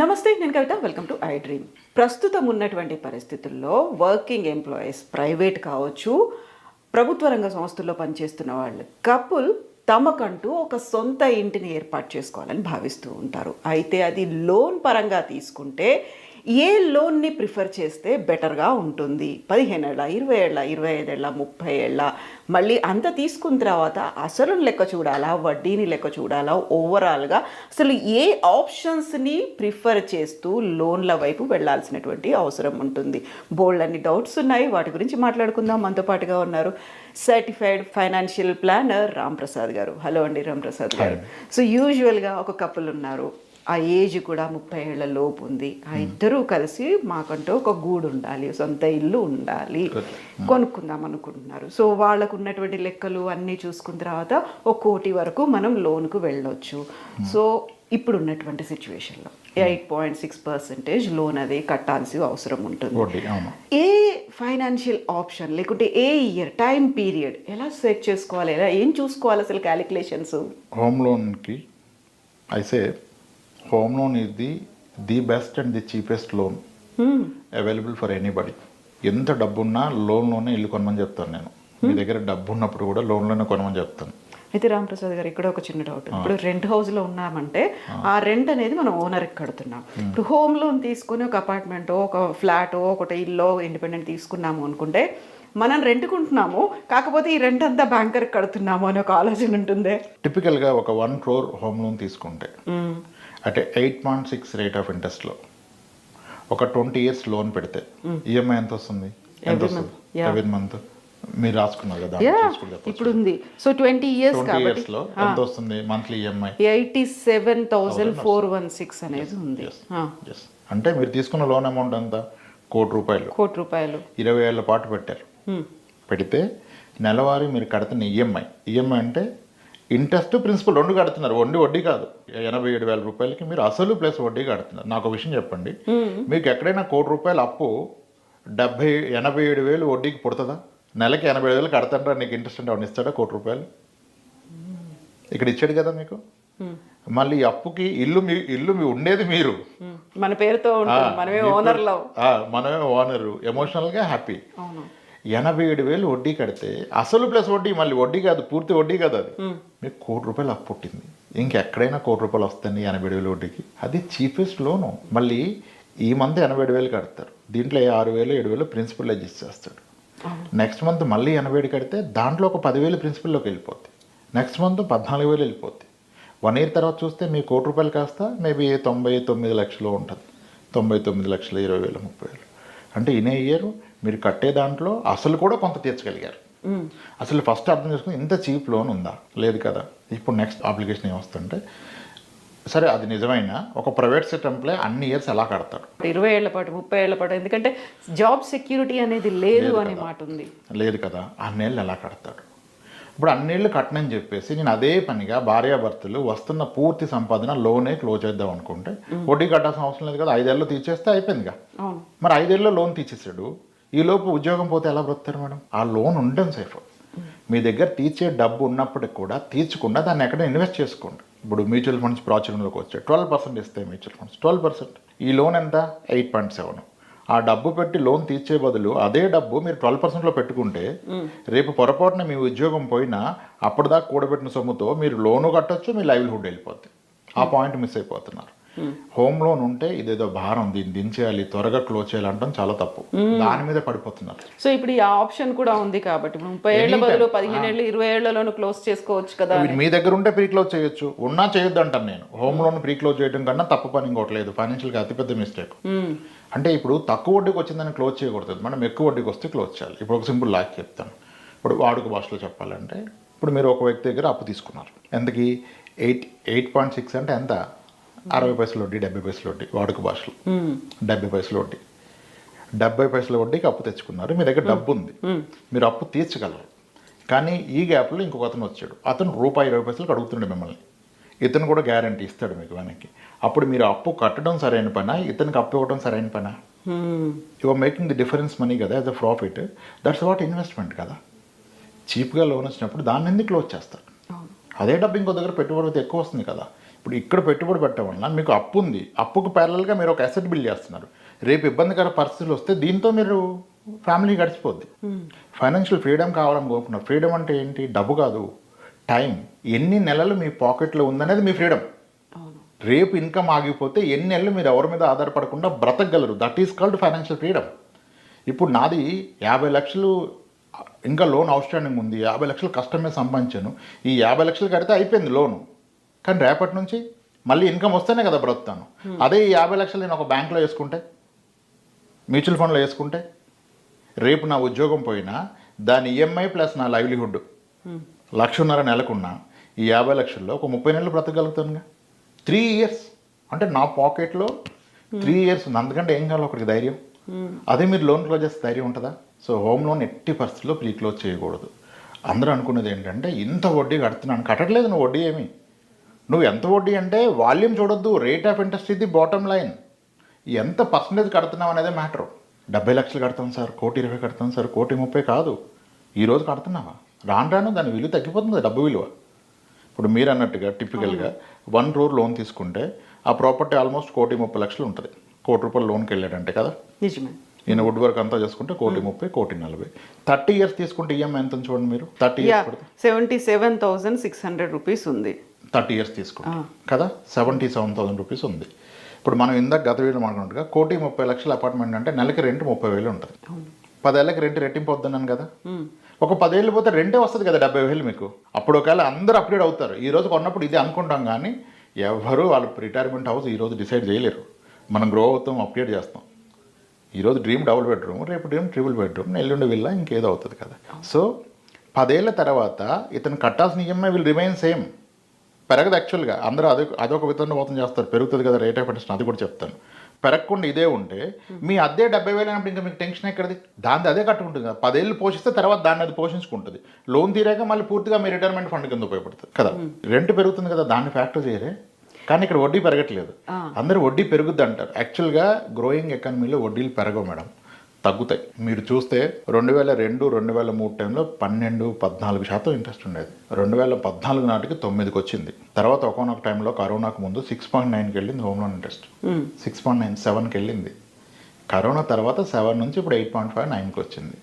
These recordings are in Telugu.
నమస్తే, నేను Kavitha. Welcome to I Dream. ప్రస్తుతం ఉన్నటువంటి పరిస్థితుల్లో వర్కింగ్ ఎంప్లాయీస్, ప్రైవేట్ కావచ్చు, ప్రభుత్వ రంగ సంస్థల్లో పనిచేస్తున్న వాళ్ళు కపుల్ తమకంటూ ఒక సొంత ఇంటిని ఏర్పాటు చేసుకోవాలని భావిస్తూ ఉంటారు. అయితే అది లోన్ పరంగా తీసుకుంటే ఏ లోన్ని ప్రిఫర్ చేస్తే బెటర్గా ఉంటుంది? 15 ఏళ్ళ, 20 ఏళ్ళ, 25 ఏళ్ళ, 30 ఏళ్ళ, మళ్ళీ అంత తీసుకున్న తర్వాత అసలు లెక్క చూడాలా, వడ్డీని లెక్క చూడాలా, ఓవరాల్గా అసలు ఏ ఆప్షన్స్ని ప్రిఫర్ చేస్తూ లోన్ల వైపు వెళ్ళాల్సినటువంటి అవసరం ఉంటుంది? బోల్డ్ అన్ని డౌట్స్ ఉన్నాయి, వాటి గురించి మాట్లాడుకుందాం. మనతో పాటుగా ఉన్నారు certified financial planner Ram Prasad గారు. హలో అండి రామ్ ప్రసాద్ గారు. సో యూజువల్గా ఒక కపుల్ ఉన్నారు, ఆ ఏజ్ కూడా 30 ఏళ్ల లోపు ఉంది. ఆ ఇద్దరూ కలిసి మాకంటూ ఒక గూడు ఉండాలి, సొంత ఇల్లు ఉండాలి, కొనుక్కుందాం అనుకుంటున్నారు. సో వాళ్ళకు ఉన్నటువంటి లెక్కలు అన్నీ చూసుకున్న తర్వాత 1 కోటి వరకు మనం లోన్కు వెళ్ళొచ్చు. సో ఇప్పుడు ఉన్నటువంటి సిచ్యువేషన్లో 8.6% లోన్ అది కట్టాల్సి అవసరం ఉంటుంది. ఏ ఫైనాన్షియల్ ఆప్షన్ లేకుంటే ఏ ఇయర్ టైం పీరియడ్ ఎలా సెట్ చేసుకోవాలి, ఎలా ఏం చూసుకోవాలి అసలు క్యాలిక్యులేషన్స్? హోమ్ లోన్కి అయితే home loan is the best and the cheapest loan available for anybody. ఎంత డబ్బున్నా లోన్లోనే ఇల్లు కొనమని చెప్తాను నేను. మీ దగ్గర డబ్బు ఉన్నప్పుడు కూడా లోన్లోనే కొనమని చెప్తాను. అయితే రామప్రసాద్ గారు, ఇక్కడ ఒక చిన్న డౌట్. ఇప్పుడు రెంట్ హౌస్లో ఉన్నామంటే ఆ రెంట్ అనేది మనం ఓనర్కి కడుతున్నాం. ఇప్పుడు హోమ్ లోన్ తీసుకుని ఒక అపార్ట్మెంటో, ఒక ఫ్లాటో, ఒకటి ఇల్లు ఇండిపెండెంట్ తీసుకున్నాము అనుకుంటే మనం రెంట్కుంటున్నాము, కాకపోతే ఈ రెంట్ అంతా బ్యాంకర్కి కడుతున్నాము అనే ఒక ఆలోచన ఉంటుంది. టిపికల్గా ఒక 1 crore హోమ్ లోన్ తీసుకుంటే అంటే 8.6 రేట్ ఆఫ్ ఇంట్రెస్ట్లో ఒక 20 years లోన్ పెడితే ఈఎంఐ ఎంత వస్తుంది? ఎవ్రీ మంత్ మీరు రాసుకున్నారు కదా, ఇప్పుడు ఉంది. సో 20 years కాబట్టి ఎంత వస్తుంది మంత్లీ ఈఎంఐ? 87,416 అనేది ఉంది. అంటే మీరు తీసుకున్న లోన్ అమౌంట్ ఎంత? 1 కోటి రూపాయలు. 20 ఏళ్ల పాటు పెట్టారు. పెడితే నెలవారీ మీరు కడుతున్న ఈఎంఐ అంటే ఇంట్రెస్ట్ ప్రిన్సిపల్ 2 కడుతున్నారు, వడ్డీ కాదు. 87,000 రూపాయలకి మీరు అసలు ప్లస్ వడ్డీ కడుతున్నారు. నాకు ఒక విషయం చెప్పండి, మీకు ఎక్కడైనా 1 కోటి రూపాయలు అప్పు 87,000 వడ్డీకి పుడుతుందా? నెలకి 87,000 కడతాంటారా? నీకు ఇంట్రెస్ట్ అంటే అవును ఇస్తాడా 1 కోటి రూపాయలు? ఇక్కడ ఇచ్చాడు కదా మీకు. మళ్ళీ అప్పుకి ఇల్లు మీ ఉండేది మీరు, మన పేరుతో మనమే ఓనరు, ఎమోషనల్గా హ్యాపీ. 87,000 వడ్డీ కడితే అసలు ప్లస్ వడ్డీ, మళ్ళీ వడ్డీ కాదు, పూర్తి వడ్డీ కాదు, అది మీకు 1 కోటి రూపాయలు అప్పు పుట్టింది. ఇంకెక్కడైనా 1 కోటి రూపాయలు వస్తాయి 87,000 వడ్డీకి. అది చీపెస్ట్ లోను. మళ్ళీ ఈ మంత్ 87,000 కడతారు, దీంట్లో 6,000 7,000 ప్రిన్సిపల్ అడ్జస్ట్ చేస్తాడు. నెక్స్ట్ మంత్ మళ్ళీ 87 కడితే దాంట్లో ఒక 10,000 ప్రిన్సిపల్లోకి వెళ్ళిపోద్ది. నెక్స్ట్ మంత్ 14,000 వెళ్ళిపోద్ది. 1 year తర్వాత చూస్తే మీ 1 కోటి రూపాయలు కాస్త మేబీ 99 లక్షలు ఉంటుంది. 99,20,000 30,000 అంటే ఇన్ ఇయర్ మీరు కట్టే దాంట్లో అసలు కూడా కొంత తీర్చగలిగారు. అసలు ఫస్ట్ అర్థం చేసుకుని ఇంత చీప్ లోన్ ఉందా? లేదు కదా. ఇప్పుడు నెక్స్ట్ అప్లికేషన్ ఏమొస్తుందంటే, సరే అది నిజమైనా ఒక ప్రైవేట్ సెక్టర్ అన్ని ఇయర్స్ ఎలా కడతాడు? 20 ఏళ్ల పాటు 30 ఏళ్ల పాటు, ఎందుకంటే జాబ్ సెక్యూరిటీ అనేది లేదు అనే మాట ఉంది. లేదు కదా, అన్నేళ్ళు ఎలా కడతాడు? ఇప్పుడు అన్నేళ్ళు కట్టనని చెప్పేసి నేను అదే పనిగా భార్యాభర్తలు వస్తున్న పూర్తి సంపాదన లోనే క్లోజ్ చేద్దాం అనుకుంటే వడ్డీ కట్టాల్సిన అవసరం లేదు కదా, 5 ఏళ్ళు తీర్చేస్తే అయిపోయిందిగా. మరి 5 ఏళ్ళలో లోన్ తీసేసాడు, ఈ లోపు ఉద్యోగం పోతే ఎలా బ్రతుకుతారు మేడం? ఆ లోన్ ఉండడం సేఫ్. మీ దగ్గర తీర్చే డబ్బు ఉన్నప్పటికి కూడా తీర్చకుండా దాన్ని ఎక్కడ ఇన్వెస్ట్ చేసుకోండి. ఇప్పుడు మ్యూచువల్ ఫండ్స్ ప్రాచుర్యంలోకి వచ్చాయి, 12% ఇస్తాయి మ్యూచువల్ ఫండ్స్. 12%. ఈ లోన్ ఎంత? 8.7. ఆ డబ్బు పెట్టి లోన్ తీర్చే బదులు అదే డబ్బు మీరు 12%లో పెట్టుకుంటే రేపు పొరపాటున మీ ఉద్యోగం పోయినా అప్పటిదాకా కూడబెట్టిన సొమ్ముతో మీరు లోను కట్టొచ్చు, మీ లైవ్లీహుడ్ వెళ్ళిపోద్ది. ఆ పాయింట్ మిస్ అయిపోతున్నారు. హోమ్ లోన్ ఉంటే ఇదేదో భారం, దీన్ని దించేయాలి, త్వరగా క్లోజ్ చేయాలి అంటాం చాలా తప్పు. దాని మీద పడిపోతున్నారు. సో ఇప్పుడు ఈ ఆప్షన్ కూడా ఉంది కాబట్టి 30 ఏళ్ల బదులు 15 ఏళ్ళు 20 ఏళ్లలోనూ క్లోజ్ చేసుకోవచ్చు కదా. మీ దగ్గర ఉంటే ప్రీ క్లోజ్ చేయొచ్చు, ఉన్నా చేయొద్దు అంటాను నేను. హోమ్ లోన్ ప్రీ క్లోజ్ చేయడం కన్నా తప్పు పని ఇంకోట్లేదు. ఫైనాన్షియల్గా అతిపెద్ద మిస్టేక్. అంటే ఇప్పుడు తక్కువ వడ్డీకి వచ్చిందని క్లోజ్ చేయకూడదు, మనం ఎక్కువ వడ్డీకి వస్తే క్లోజ్ చేయాలి. ఇప్పుడు ఒక సింపుల్ లాక్ చెప్తాను. ఇప్పుడు వాడుక భాషలో చెప్పాలంటే, ఇప్పుడు మీరు ఒక వ్యక్తి దగ్గర అప్పు తీసుకున్నారు. ఎంతకి? 8.6 అంటే ఎంత? 60 పైసలు వడ్డీ, 70 పైసలు వడ్డీ. వాడుక భాషలో 70 పైసలు వడ్డీ. 70 పైసల వడ్డీకి అప్పు తెచ్చుకున్నారు. మీ దగ్గర డబ్బు ఉంది, మీరు అప్పు తీర్చగలరు. కానీ ఈ గ్యాప్లో ఇంకొక అతను వచ్చాడు, అతను ₹20 అడుగుతుండే మిమ్మల్ని. ఇతను కూడా గ్యారంటీ ఇస్తాడు మీకు వెనక్కి. అప్పుడు మీరు అప్పు కట్టడం సరైన పనా, ఇతనికి అప్పు ఇవ్వడం సరైన పనా? You are making the difference money కదా, as a profit. That's what investment కదా. చీప్గా లోన్ వచ్చినప్పుడు దాన్ని ఎందుకు క్లోజ్ చేస్తారు? అదే డబ్బు ఇంకో దగ్గర పెట్టుబడి ఎక్కువ వస్తుంది కదా. ఇప్పుడు ఇక్కడ పెట్టుబడి పెట్టడం వల్ల మీకు అప్పు ఉంది, అప్పుకు ప్యారలల్గా మీరు ఒక అసెట్ బిల్డ్ చేస్తున్నారు. రేపు ఇబ్బందికర పరిస్థితులు వస్తే దీంతో మీరు ఫ్యామిలీ గడిచిపోద్ది. ఫైనాన్షియల్ ఫ్రీడమ్ కావాలని కోరుకున్నారు. ఫ్రీడమ్ అంటే ఏంటి? డబ్బు కాదు, టైం. ఎన్ని నెలలు మీ పాకెట్లో ఉందనేది మీ ఫ్రీడమ్. రేపు ఇన్కమ్ ఆగిపోతే ఎన్ని నెలలు మీరు ఎవరి మీద ఆధారపడకుండా బ్రతకగలరు. That is called financial freedom. ఇప్పుడు నాది 50 లక్షలు ఇంకా లోన్ అవుట్స్టాండింగ్ ఉంది, 50 లక్షలు కష్టమే సంపాదించాను, ఈ 50 లక్షలు కడితే అయిపోయింది లోను. కానీ రేపటి నుంచి మళ్ళీ ఇన్కమ్ వస్తేనే కదా బ్రతుకుతాను. అదే ఈ 50 లక్షలు నేను ఒక బ్యాంక్లో వేసుకుంటే, మ్యూచువల్ ఫండ్లో వేసుకుంటే, రేపు నా ఉద్యోగం పోయినా దాని ఈఎంఐ ప్లస్ నా లైవ్లీహుడ్ 1.5 లక్ష నెలకున్నా ఈ 50 లక్షల్లో ఒక 30 నెలలు బ్రతకగలుగుతానుగా. 3 ఇయర్స్ అంటే నా పాకెట్లో 3 ఇయర్స్ ఉంది. అందుకంటే ఏం కావాలి ఒకరికి ధైర్యం. అదే మీరు లోన్ క్లోజ్ చేస్తే ధైర్యం ఉంటుందా? సో హోమ్ లోన్ ఎట్టి పరిస్థితుల్లో ప్రీ క్లోజ్ చేయకూడదు. అందరూ అనుకునేది ఏంటంటే ఇంత వడ్డీ కడుతున్నాను. కట్టట్లేదు నువ్వు వడ్డీ ఏమి. నువ్వు ఎంత వడ్డీ అంటే వాల్యూమ్ చూడొద్దు, రేట్ ఆఫ్ ఇంట్రెస్ట్ ఇది బాటమ్ లైన్. ఎంత పర్సంటేజ్ కడుతున్నావు అనేది మ్యాటర్. 70 లక్షలు కడతాం సార్, 1,20,00,000 కడతాం సార్, 1,30,00,000 కాదు. ఈరోజు కడుతున్నావా? రాను దాని విలువ తగ్గిపోతుంది, డబ్బు విలువ. ఇప్పుడు మీరు అన్నట్టుగా టిపికల్గా 1 crore లోన్ తీసుకుంటే ఆ ప్రాపర్టీ ఆల్మోస్ట్ 1,30,00,000 ఉంటుంది. 1 కోటి రూపాయలు లోన్కి వెళ్ళాడంటే కదా. నిజమే. ఈయన వుడ్ వర్క్ అంతా చేసుకుంటే 1,30,00,000, 1,40,00,000. 30 ఇయర్స్ తీసుకుంటే ఈఎంఐ ఎంత ఉంది చూడండి మీరు. 30 ఇయర్స్ పడితే 77,600 రూపీస్ ఉంది. 30 ఇయర్స్ తీసుకుంటే కదా 77,000 రూపీస్ ఉంది. ఇప్పుడు మనం ఇందాక గత వీడియో మాట్లాడుకుంటుగా 1,30,00,000 అపార్ట్మెంట్ అంటే నెలకి రెంట్ 30,000 ఉంటుంది. 10 ఏళ్ళకి రెంట్ రెట్టింపు వద్దన్నాను కదా. ఒక 10 ఏళ్ళు పోతే రెంటే వస్తుంది కదా 70,000 మీకు. అప్పుడు ఒకవేళ అందరూ అప్గ్రేడ్ అవుతారు. ఈ రోజు కొన్నప్పుడు ఇది అనుకుంటాం కానీ ఎవరు వాళ్ళ రిటైర్మెంట్ హౌస్ ఈరోజు డిసైడ్ చేయలేరు. మనం గ్రో అవుతాం, అప్గ్రేడ్ చేస్తాం. ఈరోజు డ్రీమ్ డబుల్ బెడ్రూమ్, రేపు డ్రీమ్ ట్రిపుల్ బెడ్రూమ్, ఎల్లుండి విల్లా, ఇంకేదో అవుతుంది కదా. సో 10 ఏళ్ళ తర్వాత ఇతను కట్టాల్సిన ఈఎంఐ విల్ రిమైన్ సేమ్, పెరగదు. యాక్చువల్గా అందరూ అదొక విధంగా మోసం చేస్తారు, పెరుగుతుంది కదా రేట్ ఆఫ్ ఇంట్రెస్ట్, అది కూడా చెప్తాను. పెరగకుండా ఇదే ఉంటే మీ అదే 70,000 అయినప్పుడు ఇంకా మీకు టెన్షన్ ఎక్కడిది? దాన్ని అదే కట్టుకుంటుంది కదా. 10 ఏళ్ళు పోషిస్తే తర్వాత దాన్ని అది పోషించుకుంటుంది. లోన్ తీరాక మళ్ళీ పూర్తిగా మీ రిటైర్మెంట్ ఫండ్ కింద ఉపయోగపడుతుంది కదా. రెంట్ పెరుగుతుంది కదా, దాన్ని ఫ్యాక్టర్ చేయరే. కానీ ఇక్కడ వడ్డీ పెరగట్లేదు. అందరూ వడ్డీ పెరుగుద్ది అంటారు. యాక్చువల్గా గ్రోయింగ్ ఎకానమీలో వడ్డీలు పెరగవు మేడం, తగ్గుతాయి. మీరు చూస్తే 2002, 2003 టైంలో 12-14% ఇంట్రెస్ట్ ఉండేది. 2014 నాటికి 9కి వచ్చింది. తర్వాత ఒకనొక టైంలో కరోనాకు ముందు 6.9కి వెళ్ళింది హోమ్ లోన్ ఇంట్రెస్ట్. 6.9, 7కి వెళ్ళింది. కరోనా తర్వాత 7 నుంచి ఇప్పుడు 8.5, 9కి వచ్చింది.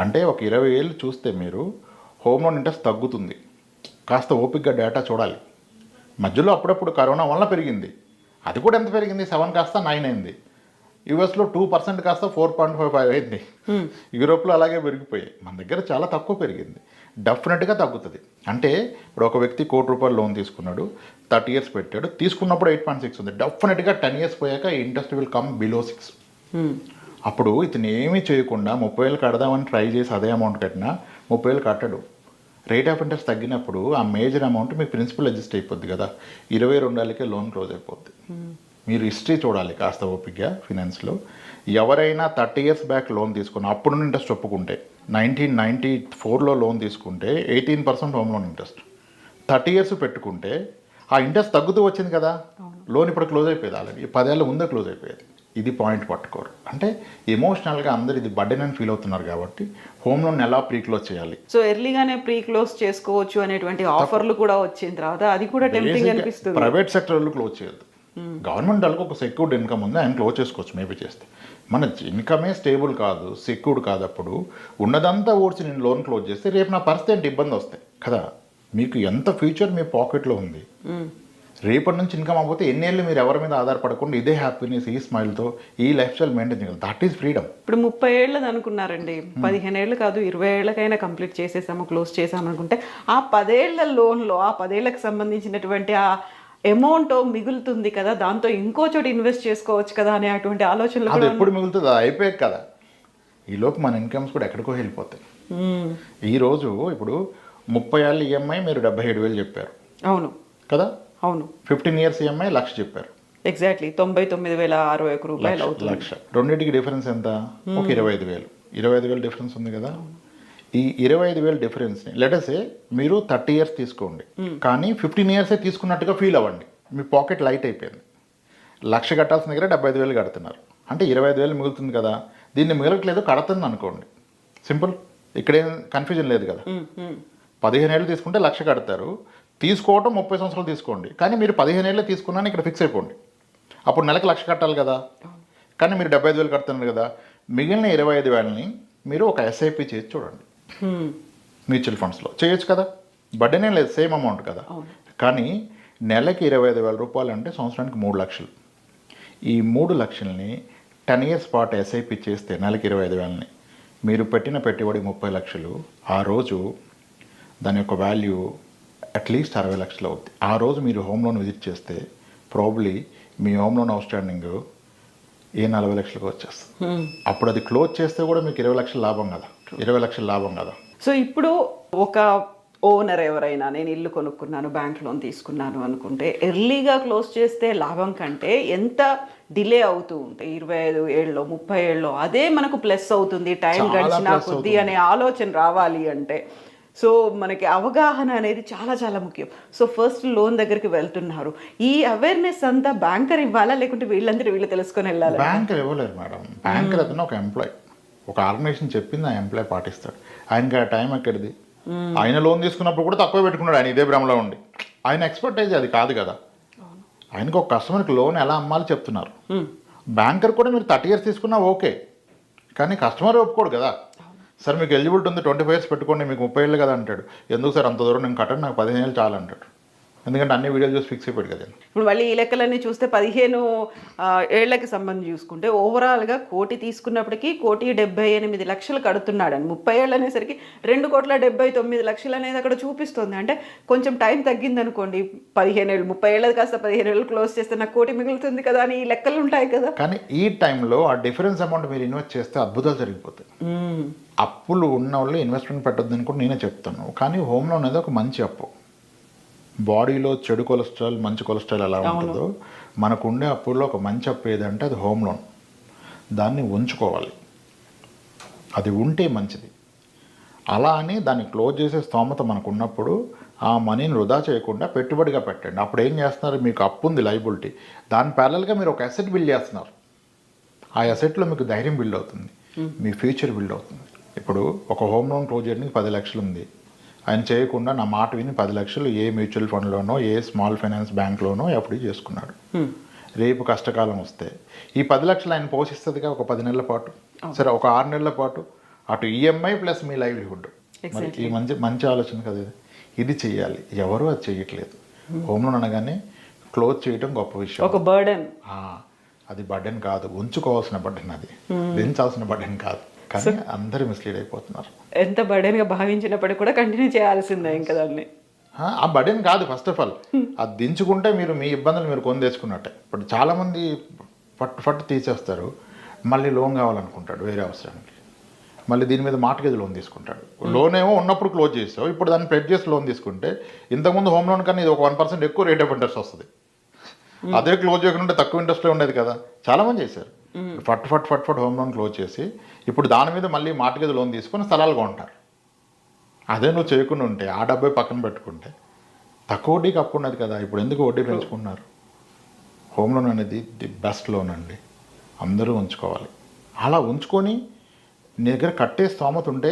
అంటే ఒక 20 ఏళ్ళు చూస్తే మీరు హోమ్ లోన్ ఇంట్రెస్ట్ తగ్గుతుంది. కాస్త ఓపిక్గా డేటా చూడాలి. మధ్యలో అప్పుడప్పుడు కరోనా వల్ల పెరిగింది. అది కూడా ఎంత పెరిగింది? 7 కాస్త 9 అయింది. యూఎస్లో 2% కాస్త 4.55 అయింది. యూరోప్లో అలాగే పెరిగిపోయాయి. మన దగ్గర చాలా తక్కువ పెరిగింది. డెఫినెట్గా తగ్గుతుంది. అంటే ఇప్పుడు ఒక వ్యక్తి 1 కోటి రూపాయలు లోన్ తీసుకున్నాడు, 30 ఇయర్స్ పెట్టాడు, తీసుకున్నప్పుడు 8.6 ఉంది. డెఫినెట్గా 10 ఇయర్స్ పోయాక ఇంట్రెస్ట్ విల్ కమ్ బిలో 6. అప్పుడు ఇతను ఏమీ చేయకుండా 30,000 కడదామని ట్రై చేసి అదే అమౌంట్ కట్టినా 30,000 కట్టడు. రేట్ ఆఫ్ ఇంట్రెస్ట్ తగ్గినప్పుడు ఆ మేజర్ అమౌంట్ మీకు ప్రిన్సిపల్ అడ్జస్ట్ అయిపోద్ది కదా. 22 ఏళ్ళకే లోన్ క్లోజ్ అయిపోద్ది. మీరు హిస్టరీ చూడాలి కాస్త ఓపిక్గా ఫినాన్స్లో. ఎవరైనా 30 ఇయర్స్ బ్యాక్ లోన్ తీసుకుని అప్పుడు ఇంట్రెస్ట్ ఒప్పుకుంటే 1994లో లోన్ తీసుకుంటే 18% హోమ్ లోన్ ఇంట్రెస్ట్. 30 ఇయర్స్ పెట్టుకుంటే ఆ ఇంట్రెస్ట్ తగ్గుతూ వచ్చింది కదా. లోన్ ఇప్పుడు క్లోజ్ అయిపోయేది. ఆల్రెడీ 10 ఏళ్ళ ముందే క్లోజ్ అయిపోయేది. ఇది పాయింట్ పట్టుకోరు. అంటే ఎమోషనల్గా అందరు ఇది బర్డెన్ అని ఫీల్ అవుతున్నారు కాబట్టి హోమ్ లోన్ ఎలా ప్రీ క్లోజ్ చేయాలి. సో ఎర్లీగానే ప్రీ క్లోజ్ చేసుకోవచ్చు అనేటువంటి ఆఫర్లు కూడా వచ్చిన తర్వాత అది కూడా టెంప్టింగ్ అనిపిస్తుంది. ప్రైవేట్ సెక్టర్లో క్లోజ్ చేయొద్దు. గవర్నమెంట్ వాళ్ళకి ఒక సెక్యూర్డ్ ఇన్కమ్ ఉంది, ఆయన క్లోజ్ చేసుకోవచ్చు మేబీ చేస్తే. మన ఇన్కమే స్టేబుల్ కాదు, సెక్యూర్డ్ కాదు. అప్పుడు ఉన్నదంతా ఓడ్చి నేను లోన్ క్లోజ్ చేస్తే రేపు నా పరిస్థితి ఏంటి ఇబ్బంది వస్తాయి కదా. మీకు ఎంత ఫ్యూచర్ మీ పాకెట్లో ఉంది. రేపటి నుంచి ఇన్కమ్ అవ్వకపోతే ఎన్నేళ్ళు మీరు ఎవరి మీద ఆధారపడకుండా ఇదే హ్యాపీనెస్, ఈ స్మైల్తో ఈ లైఫ్ స్టైల్ మెయింటైన్ చేయాలి. That is freedom. ఇప్పుడు 30 ఏళ్ళది అనుకున్నారండి, 15 ఏళ్ళు కాదు 20 ఏళ్ళకైనా కంప్లీట్ చేసేసాము, క్లోజ్ చేసాము అనుకుంటే ఆ 10 ఏళ్ల లోన్లో ఆ 10 ఏళ్ళకి సంబంధించినటువంటి ఆ అమౌంట్ మిగులుతుంది కదా, దాంతో ఇంకో చోట ఇన్వెస్ట్ చేసుకోవచ్చు కదా అనే అటువంటి ఆలోచనలు. అది ఎప్పుడు మిగులుతుంది? అది అయిపోయాక కదా. ఈలోపు మన ఇన్కమ్స్ కూడా ఎక్కడికో వెళ్ళిపోతాయి. ఈరోజు ఇప్పుడు 30 ఏళ్ళ ఈఎంఐ మీరు 77,000 చెప్పారు. అవును కదా. అవును. 15 ఇయర్స్ ఈఎంఐ 1,00,000 చెప్పారు. ఎగ్జాక్ట్లీ 99,061 రూపాయలు అవుతుంది. 1,00,000. రెండింటికి డిఫరెన్స్ ఎంత? ఒక 25,000. 25,000 డిఫరెన్స్ ఉంది కదా. ఈ 25,000 డిఫరెన్స్ని లెటసే మీరు 30 ఇయర్స్ తీసుకోండి, కానీ 15 ఇయర్సే తీసుకున్నట్టుగా ఫీల్ అవ్వండి. మీ పాకెట్ లైట్ అయిపోయింది. 1,00,000 కట్టాల్సిన దగ్గర 75,000 కడుతున్నారు. అంటే 25,000 మిగులుతుంది కదా. దీన్ని మిగలట్లేదు, కడుతుంది అనుకోండి. సింపుల్. ఇక్కడేం కన్ఫ్యూజన్ లేదు కదా. 15 ఏళ్ళు తీసుకుంటే 1,00,000 కడతారు, తీసుకోవటం 30 సంవత్సరాలు తీసుకోండి, కానీ మీరు 15 ఏళ్ళే తీసుకున్నాను ఇక్కడ ఫిక్స్ అయిపోండి. అప్పుడు నెలకు 1,00,000 కట్టాలి కదా, కానీ మీరు 75,000 కడుతున్నారు కదా. మిగిలిన 25,000ని మీరు ఒక ఎస్ఐపి చేసి చూడండి. మ్యూచువల్ ఫండ్స్లో చేయొచ్చు కదా, బడ్డేనే లేదు, సేమ్ అమౌంట్ కదా. కానీ నెలకి 25,000 రూపాయలు అంటే సంవత్సరానికి 3 లక్షలు. ఈ 3 లక్షల్ని 10 ఇయర్స్ పాటు ఎస్ఐపి చేస్తే నెలకి 25,000ని మీరు పెట్టిన పెట్టుబడి 30 లక్షలు. ఆ రోజు దాని యొక్క వాల్యూ అట్లీస్ట్ 60 లక్షలు అవుతుంది. ఆ రోజు మీరు హోమ్ లోన్ విజిట్ చేస్తే ప్రాబ్లీ మీ హోమ్ లోన్ అవుట్ స్టాండింగ్ 40 లక్షలకు వచ్చేస్తుంది. అప్పుడు అది క్లోజ్ చేస్తే కూడా మీకు 20 లక్షల లాభం కదా, 20 లక్షల లాభం కదా. సో ఇప్పుడు ఒక ఓనర్ ఎవరైనా నేను ఇల్లు కొనుక్కున్నాను, బ్యాంక్ లోన్ తీసుకున్నాను అనుకుంటే ఎర్లీగా క్లోజ్ చేస్తే లాభం కంటే ఎంత డిలే అవుతూ ఉంటే 25 ఏళ్ళలో 30 ఏళ్ళలో అదే మనకు ప్లస్ అవుతుంది, టైం గడిచినా కొద్ది అనే ఆలోచన రావాలి అంటే సో మనకి అవగాహన అనేది చాలా చాలా ముఖ్యం. సో ఫస్ట్ లోన్ దగ్గరికి వెళ్తున్నారు, ఈ అవేర్నెస్ అంతా బ్యాంకర్ ఇవ్వాలా లేకుంటే వీళ్ళందరూ వీళ్ళు తెలుసుకొని వెళ్ళాలి? బ్యాంకర్ ఇవ్వలేరు మేడం. బ్యాంకర్ అతను ఒక ఎంప్లాయ్, ఒక ఆర్గనైజేషన్ చెప్పింది ఆ ఎంప్లాయ్ పాటిస్తాడు. ఆయనకి ఆ టైం ఎక్కడిది? ఆయన లోన్ తీసుకున్నప్పుడు కూడా తక్కువ పెట్టుకున్నాడు, ఆయన ఇదే భ్రమలో ఉండి. ఆయన ఎక్స్పర్టైజ్ అది కాదు కదా. ఆయనకు ఒక కస్టమర్కి లోన్ ఎలా అమ్మాలి చెప్తున్నారు. బ్యాంకర్ కూడా మీరు 30 ఇయర్స్ తీసుకున్నా ఓకే, కానీ కస్టమర్ ఒప్పుకోడు కదా. సార్ మీకు ఎలిజిబిలిటీ ఉంది 25 ఇయర్స్ పెట్టుకోండి, మీకు 30 ఏళ్ళు కదా అంటాడు. ఎందుకు సార్ అంత దూరం నేను కట్టండి, నాకు 15 ఏళ్ళు చాలు అంటాడు. ఎందుకంటే అన్ని వీడియోలు చూసి ఫిక్స్ అయిపోయాడు కదా. ఇప్పుడు మళ్ళీ ఈ లెక్కలన్నీ చూస్తే 15 ఏళ్లకి సంబంధించి చూసుకుంటే ఓవరాల్గా 1 కోటి తీసుకున్నప్పటికీ 1,78,00,000 కడుతున్నాడని, 30 ఏళ్ళు అనేసరికి 2,79,00,000 అనేది అక్కడ చూపిస్తుంది. అంటే కొంచెం టైం తగ్గింది అనుకోండి, 15 ఏళ్ళు 30 ఏళ్ళది కాస్త 15 ఏళ్ళు క్లోజ్ చేస్తే నాకు 1 కోటి మిగులుతుంది కదా అని ఈ లెక్కలు ఉంటాయి కదా. కానీ ఈ టైంలో ఆ డిఫరెన్స్ అమౌంట్ మీరు ఇన్వెస్ట్ చేస్తే అద్భుతాలు జరిగిపోతాయి. అప్పులు ఉన్న వాళ్ళు ఇన్వెస్ట్మెంట్ పెట్టొద్దని కూడా నేనే చెప్తాను. కానీ హోమ్ లోన్ అనేది ఒక మంచి అప్పు. బాడీలో చెడు కొలెస్ట్రాల్ మంచి కొలెస్ట్రాల్ ఎలా ఉంటుందో మనకు ఉండే అప్పుల్లో ఒక మంచి అప్పు ఏదంటే అది హోమ్ లోన్. దాన్ని ఉంచుకోవాలి, అది ఉంటే మంచిది. అలా అని దాన్ని క్లోజ్ చేసే స్తోమత మనకు ఉన్నప్పుడు ఆ మనీని వృధా చేయకుండా పెట్టుబడిగా పెట్టండి. అప్పుడు ఏం చేస్తున్నారు, మీకు అప్పు ఉంది లైబిలిటీ, దాని ప్యారల్గా మీరు ఒక అసెట్ బిల్డ్ చేస్తున్నారు. ఆ అసెట్లో మీకు ధైర్యం బిల్డ్ అవుతుంది, మీ ఫ్యూచర్ బిల్డ్ అవుతుంది. ఇప్పుడు ఒక హోమ్ లోన్ క్లోజ్ చేయడానికి 10 లక్షలు ఉంది, ఆయన చేయకుండా నా మాట విని 10 లక్షలు ఏ మ్యూచువల్ ఫండ్లోనో ఏ స్మాల్ ఫైనాన్స్ బ్యాంక్లోనో ఎఫ్డీ చేసుకున్నాడు. రేపు కష్టకాలం వస్తే ఈ 10 లక్షలు ఆయన పోషిస్తుందిగా ఒక 10 నెలల పాటు, సరే ఒక 6 నెలల పాటు, అటు ఈఎంఐ ప్లస్ మీ లైవ్లీహుడ్. మరి ఈ మంచి ఆలోచన కదా ఇది చెయ్యాలి. ఎవరు అది చెయ్యట్లేదు. హోమ్ లోన్ అనగానే క్లోజ్ చేయడం గొప్ప విషయం, ఒక బర్డెన్. అది బర్డెన్ కాదు, ఉంచుకోవాల్సిన బర్డెన్, అది పెంచాల్సిన బర్డెన్ కాదు. కానీ అందరూ మిస్లీడ్ అయిపోతున్నారు. ఎంత బర్డెన్గా భావించినప్పటికీ కూడా కంటిన్యూ చేయాల్సిందే ఇంకా దాన్ని. ఆ బర్డెన్ కాదు, ఫస్ట్ ఆఫ్ ఆల్ అది దించుకుంటే మీరు మీ ఇబ్బందులు మీరు కొని తెచ్చుకున్నట్టే. ఇప్పుడు చాలామంది ఫట్టు తీసేస్తారు, మళ్ళీ లోన్ కావాలనుకుంటాడు వేరే అవసరానికి, మళ్ళీ దీని మీద మార్ట్గేజ్ లోన్ తీసుకుంటాడు. లోన్ ఏమో ఉన్నప్పుడు క్లోజ్ చేసావు, ఇప్పుడు దాన్ని ప్లెడ్జ్ చేసి లోన్ తీసుకుంటే ఇంతకుముందు హోమ్ లోన్ కన్నా ఇది ఒక 1% ఎక్కువ రేట్ ఆఫ్ ఇంట్రెస్ట్ వస్తుంది. అదే క్లోజ్ చేయకుండా తక్కువ ఇంట్రెస్ట్లో ఉండేది కదా. చాలామంది చేశారు. ఫట్ హోమ్ లోన్ క్లోజ్ చేసి ఇప్పుడు దాని మీద మళ్ళీ మార్ట్గేజ్ లోన్ తీసుకొని స్థలాలు కొంటారు. అదే నువ్వు చేయకుండా ఉంటే ఆ డబ్బే పక్కన పెట్టుకుంటే తక్కువ వడ్డీకి అప్పు ఉన్నది కదా. ఇప్పుడు ఎందుకు వడ్డీ పెంచుకున్నారు? హోమ్ లోన్ అనేది ది బెస్ట్ లోన్ అండి, అందరూ ఉంచుకోవాలి. అలా ఉంచుకొని నీ దగ్గర కట్టే స్తోమత ఉంటే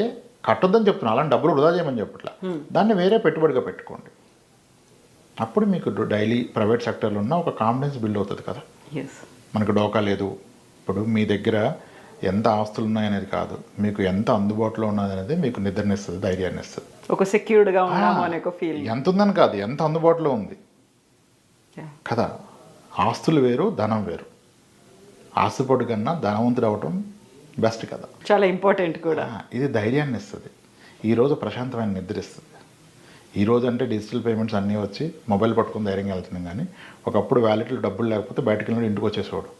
కట్టొద్దని చెప్తున్నా, అలాంటి డబ్బులు వృధా చేయమని చెప్పట్లా. దాన్ని వేరే పెట్టుబడిగా పెట్టుకోండి. అప్పుడు మీకు డైలీ ప్రైవేట్ సెక్టర్లో ఉన్న ఒక కాన్ఫిడెన్స్ బిల్డ్ అవుతుంది కదా. మనకు డోకా లేదు. ఇప్పుడు మీ దగ్గర ఎంత ఆస్తులు ఉన్నాయనేది కాదు, మీకు ఎంత అందుబాటులో ఉన్నది అనేది మీకు నిద్రనిస్తుంది, ధైర్యాన్ని ఇస్తుంది. ఒక సెక్యూర్డ్గా ఉన్నాము అనే ఒక ఫీల్. ఎంత ఉందని కాదు, ఎంత అందుబాటులో ఉంది కదా. ఆస్తులు వేరు, ధనం వేరు. ఆస్తుపడు కన్నా ధనవంతుడు అవటం బెస్ట్ కదా, చాలా ఇంపార్టెంట్ కూడా. ఇది ధైర్యాన్ని ఇస్తుంది. ఈరోజు ప్రశాంతమైన నిద్ర ఇస్తుంది. ఈరోజు అంటే డిజిటల్ పేమెంట్స్ అన్నీ వచ్చి మొబైల్ పట్టుకుని ధైర్యంగా వెళ్తున్నాం. కానీ ఒకప్పుడు వ్యాలెట్లో డబ్బులు లేకపోతే బయటకు వెళ్ళి ఇంటికి వచ్చేసేవాడు.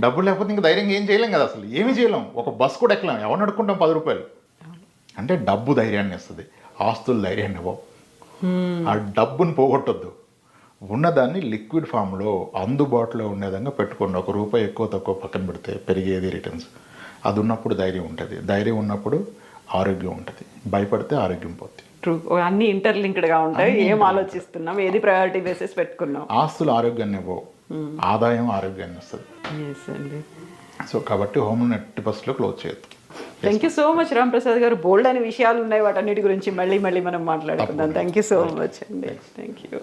డబ్బులు లేకపోతే ఇంకా ధైర్యంగా ఏం చేయలేం కదా, అసలు ఏమీ చేయలేం. ఒక బస్ కూడా ఎక్కలేం, ఎవరు నడుకుంటాం 10 రూపాయలు. అంటే డబ్బు ధైర్యాన్ని ఇస్తుంది, ఆస్తులు ధైర్యాన్ని ఇవ్వవు. ఆ డబ్బును పోగొట్టొద్దు, ఉన్నదాన్ని లిక్విడ్ ఫామ్లో అందుబాటులో ఉండే విధంగా పెట్టుకోండి. ₹1 ఎక్కువ తక్కువ పక్కన పెడితే పెరిగేది రిటర్న్స్. అది ఉన్నప్పుడు ధైర్యం ఉంటుంది, ధైర్యం ఉన్నప్పుడు ఆరోగ్యం ఉంటుంది, భయపడితే ఆరోగ్యం పోతుంది. ట్రూ, అన్ని ఇంటర్లింక్డ్గా ఉంటాయి. ఏం ఆలోచిస్తున్నాం, ఏది ప్రయారిటీ బేసిస్ పెట్టుకున్నాం. ఆస్తులు ఆరోగ్యాన్ని ఇవ్వవు, ఆదాయం ఆరోగ్యాన్ని వస్తుంది. సో కాబట్టి హోమ్ లోన్ 80% క్లోజ్ చేయొద్దు. Thank you so much Ram Prasad గారు. బోల్డ్ అనే విషయాలు ఉన్నాయి, వాటన్నిటి గురించి మళ్ళీ మనం మాట్లాడుకుందాం. థ్యాంక్ యూ సో మచ్ అండి. Thank you.